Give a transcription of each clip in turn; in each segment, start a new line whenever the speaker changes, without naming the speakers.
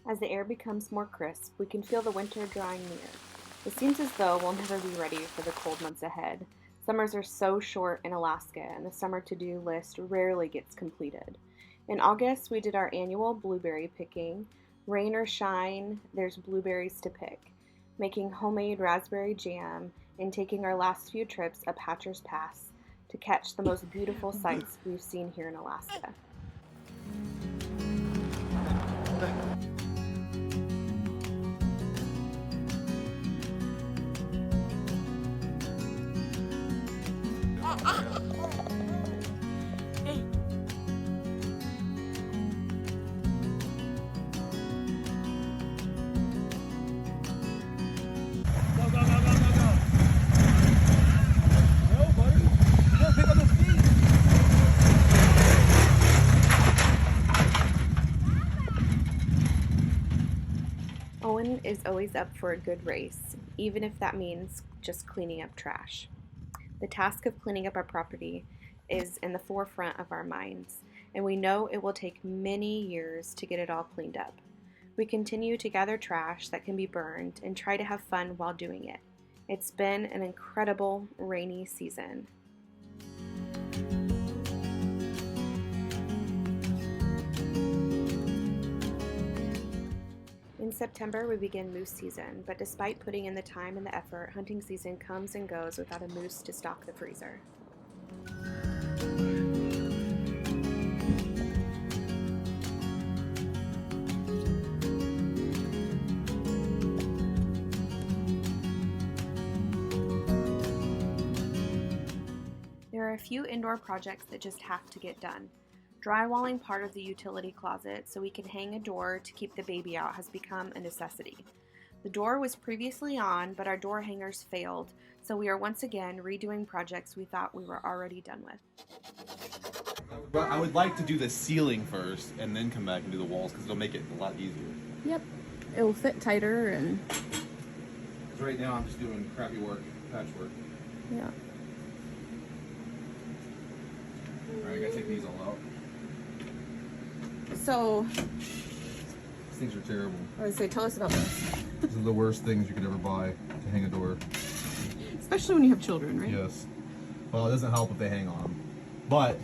As the air becomes more crisp, we can feel the winter drawing near. It seems as though we'll never be ready for the cold months ahead. Summers are so short in Alaska, and the summer to-do list rarely gets completed. In August, we did our annual blueberry picking. Rain or shine, there's blueberries to pick. Making homemade raspberry jam and taking our last few trips up Hatcher's Pass to catch the most beautiful sights we've seen here in Alaska. Owen is always up for a good race, even if that means just cleaning up trash. The task of cleaning up our property is in the forefront of our minds, and we know it will take many years to get it all cleaned up. We continue to gather trash that can be burned and try to have fun while doing it. It's been an incredible rainy season. In September, we begin moose season, but despite putting in the time and the effort, hunting season comes and goes without a moose to stock the freezer. There are a few indoor projects that just have to get done. Drywalling part of the utility closet so we can hang a door to keep the baby out has become a necessity. The door was previously on, but our door hangers failed, so we are once again redoing projects we thought we were already done with.
But I would like to do the ceiling first and then come back and do the walls because it'll make it a lot easier.
Yep, it will fit tighter and...
So right now I'm just doing crappy work, patchwork.
Yeah.
Alright, I gotta take these all out.
So,
These things are terrible.
I was going to say, tell us about this.
These are the worst things you could ever buy to hang a door.
Especially when you have children, right?
Yes. Well, it doesn't help if they hang on them. But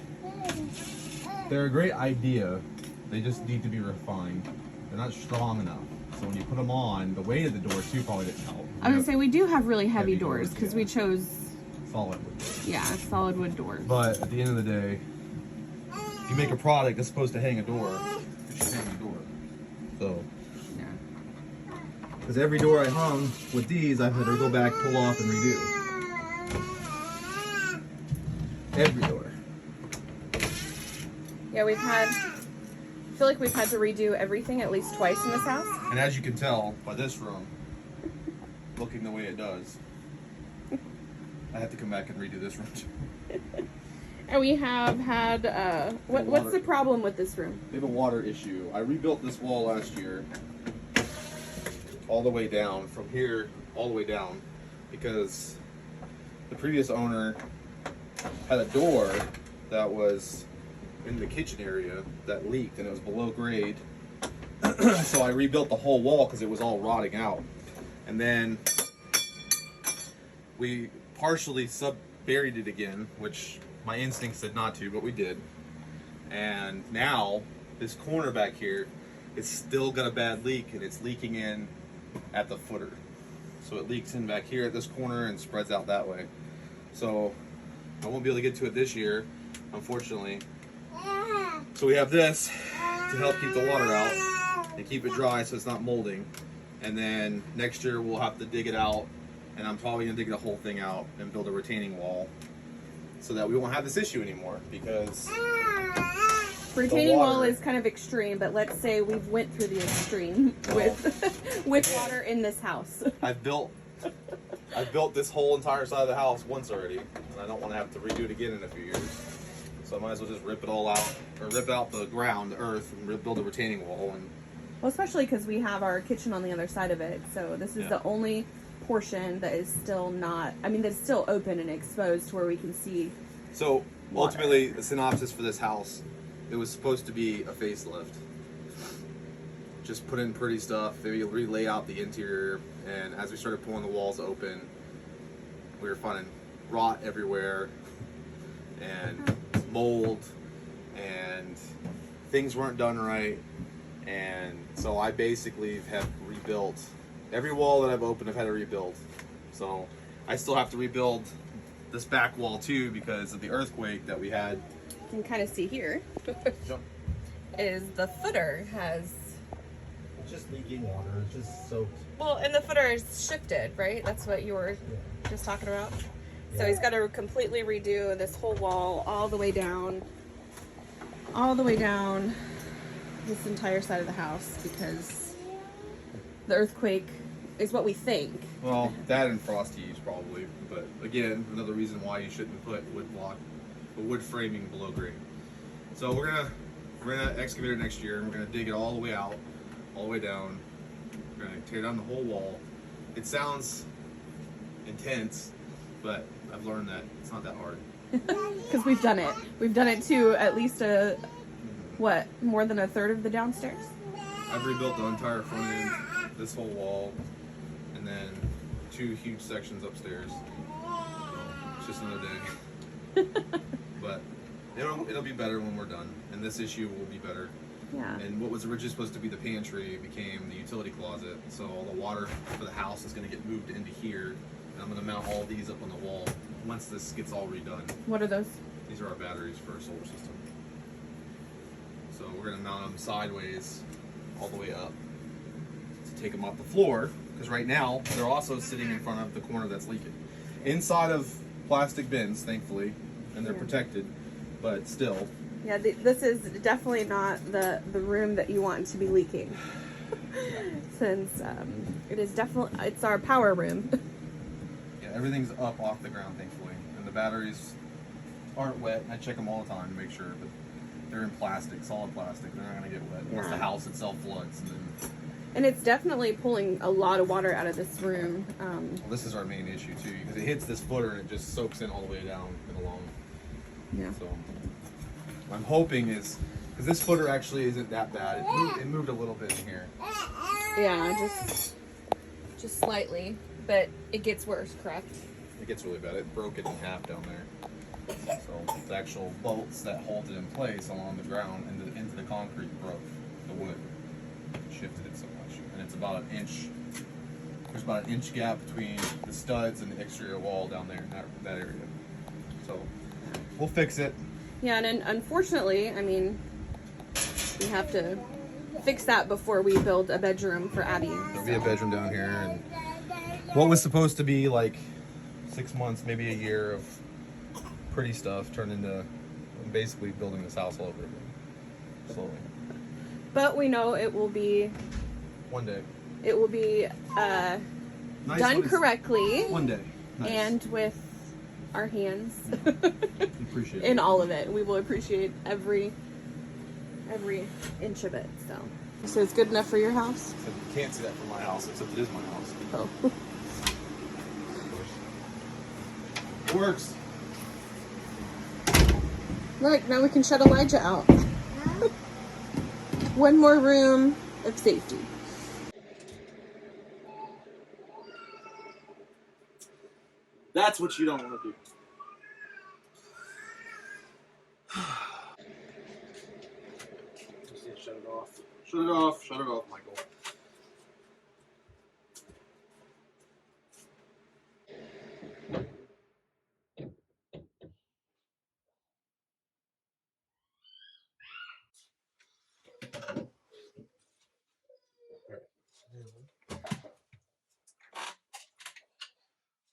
they're a great idea. They just need to be refined. They're not strong enough. So when you put them on, the weight of the door too probably didn't help.
I was going to say, we do have really heavy doors because
yeah.
we chose,
Solid wood.
yeah, solid wood doors.
But at the end of the day, if you make a product that's supposed to hang a door, it should hang a door. So,
Yeah.
because every door I hung with these, I've had to go back, pull off, and redo. Every door.
Yeah, I feel like we've had to redo everything at least twice in this house.
And as you can tell by this room, looking the way it does, I have to come back and redo this room too.
And we have had, what's the problem with this room?
We have a water issue. I rebuilt this wall last year all the way down, from here all the way down, because the previous owner had a door that was in the kitchen area that leaked and it was below grade. So I rebuilt the whole wall because it was all rotting out. And then we partially buried it again, which my instinct said not to, but we did. And now this corner back here is still got a bad leak, and it's leaking in at the footer. So it leaks in back here at this corner and spreads out that way. So I won't be able to get to it this year, unfortunately. So we have this to help keep the water out and keep it dry so it's not molding. And then next year we'll have to dig it out, and I'm probably gonna dig the whole thing out and build a retaining wall so that we won't have this issue anymore, because
Retaining wall is kind of extreme, but let's say we've went through the extreme with water in this house.
I've built this whole entire side of the house once already, and I don't want to have to redo it again in a few years. So I might as well just rip it all out, or rip out the ground, the earth, and build a retaining wall. And
Well, especially because we have our kitchen on the other side of it, so this is the only portion that is still not, I mean, that's still open and exposed to where we can see.
so ultimately, the synopsis for this house, it was supposed to be a facelift. just put in pretty stuff, maybe relay out the interior. And as we started pulling the walls open, we were finding rot everywhere and mold, and things weren't done right. And so I basically have rebuilt every wall that I've opened. I've had to rebuild. So I still have to rebuild this back wall too because of the earthquake that we had.
You can kind of see here is the footer has.
It's just leaking water. It's just soaked.
Well, and the footer is shifted, right? That's what you were just talking about. So
Yeah.
he's got to completely redo this whole wall all the way down this entire side of the house because the earthquake is what we think.
Well, that and frosties probably, but again, another reason why you shouldn't put wood framing below grade. So we're gonna excavate it next year, and we're gonna dig it all the way out, all the way down. We're gonna tear down the whole wall. It sounds intense, but I've learned that it's not that hard.
Because we've done it. We've done it to at least more than a third of the downstairs?
I've rebuilt the entire front end, this whole wall, and then 2 huge sections upstairs. So it's just another day. But it'll be better when we're done, and this issue will be better.
Yeah.
And what was originally supposed to be the pantry became the utility closet. So all the water for the house is going to get moved into here, and I'm going to mount all these up on the wall once this gets all redone.
What are those?
These are our batteries for our solar system. So we're going to mount them sideways all the way up to take them off the floor, because right now they're also sitting in front of the corner that's leaking. Inside of plastic bins, thankfully, and they're protected, but still.
Yeah, this is definitely not the room that you want to be leaking. Since it's our power room.
Yeah, everything's up off the ground, thankfully, and the batteries aren't wet. I check them all the time to make sure, but they're in plastic, solid plastic. They're not going to get wet unless the house itself floods.
And it's definitely pulling a lot of water out of this room.
Well, this is our main issue too, because it hits this footer and it just soaks in all the way down and along.
Yeah.
So I'm hoping is because this footer actually isn't that bad. It moved a little bit in here.
Yeah, just slightly, but it gets worse, correct?
It gets really bad. It broke it in half down there. So the actual bolts that hold it in place along the ground into the concrete broke. The wood shifted it so much, and it's about an inch. There's about an inch gap between the studs and the exterior wall down there in that area. So we'll fix it.
Yeah, and unfortunately, I mean, we have to fix that before we build a bedroom for Abby.
There'll be a bedroom down here, and what was supposed to be like 6 months, maybe a year of pretty stuff turned into basically building this house all over again, slowly.
But we know it will be
One day.
it will be
Nice
done
one.
correctly
One day. Nice.
and with our hands
Appreciate it.
in all of it. We will appreciate every inch of it. So it's good enough for your house?
Except you can't see that from my house, except it is my house.
Oh.
It works.
Right, now we can shut Elijah out. One more room of safety.
That's what you don't want to do. Just need to shut it off. Shut it off. Shut it off, Michael.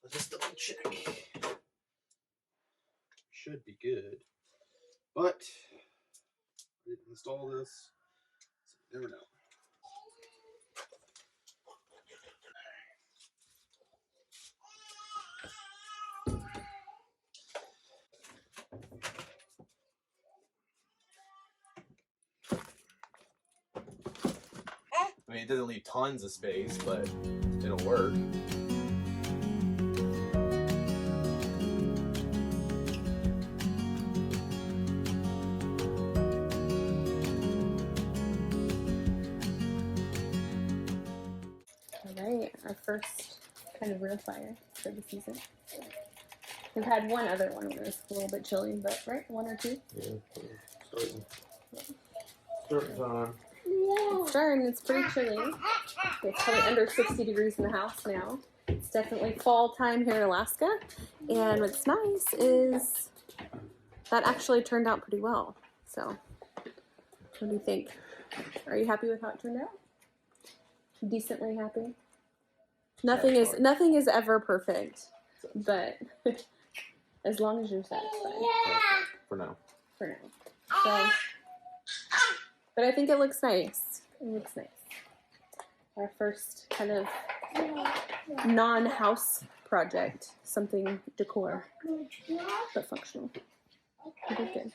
Let's just double check. Should be good. But I didn't install this, so you never know. I mean, it doesn't leave tons of space, but it'll work.
first kind of real fire for the season. We've had one other one when it was a little bit chilly, but right, 1 or 2.
Yeah, certain time.
It's starting. It's pretty chilly. It's probably under 60 degrees in the house now. It's definitely fall time here in Alaska. And what's nice is that actually turned out pretty well. So, what do you think? Are you happy with how it turned out? Decently happy? Nothing is ever perfect, but as long as you're satisfied.
For now.
For now. So, but I think it looks nice. It looks nice. Our first kind of non-house project, something decor, but functional. We did good.